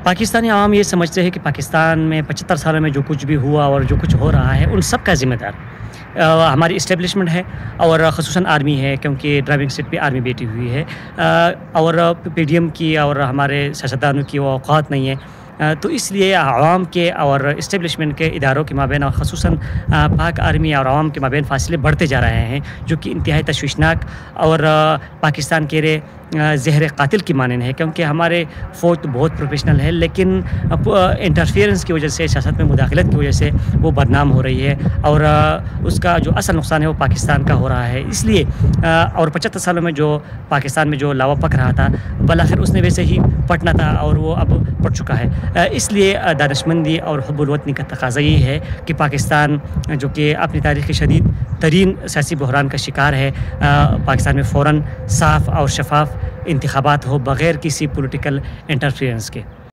پاکستانی عوام یہ سمجھتے ہیں کہ پاکستان میں 75 سالوں میں جو کچھ بھی ہوا اور جو کچھ ہو رہا ہے ان سب کا ذمہ دار ہماری اسٹیبلشمنٹ ہے اور خصوصاً آرمی ہے، کیونکہ ڈرائیونگ سیٹ پہ آرمی بیٹھی ہوئی ہے، اور پی ڈی ایم کی اور ہمارے سیاستدانوں کی وہ اوقات نہیں ہے، تو اس لیے عوام کے اور اسٹیبلشمنٹ کے اداروں کے مابین اور خصوصاً پاک آرمی اور عوام کے مابین فاصلے بڑھتے جا رہے ہیں، جو کہ انتہائی تشویشناک اور پاکستان کے زہر قاتل کی مانند ہے، کیونکہ ہمارے فوج تو بہت پروفیشنل ہے لیکن انٹرفیئرنس کی وجہ سے، سیاست میں مداخلت کی وجہ سے وہ بدنام ہو رہی ہے، اور اس کا جو اصل نقصان ہے وہ پاکستان کا ہو رہا ہے۔ اس لیے اور 75 سالوں میں جو پاکستان میں جو لاوا پک رہا تھا بالآخر اس نے ویسے ہی پٹنا تھا اور وہ اب پٹ چکا ہے۔ اس لیے دانشمندی اور حب الوطنی کا تقاضا یہ ہے کہ پاکستان جو کہ اپنی تاریخ کے شدید ترین سیاسی بحران کا شکار ہے، پاکستان میں فوراً صاف اور شفاف انتخابات ہو بغیر کسی پولیٹیکل انٹرفیئرنس کے۔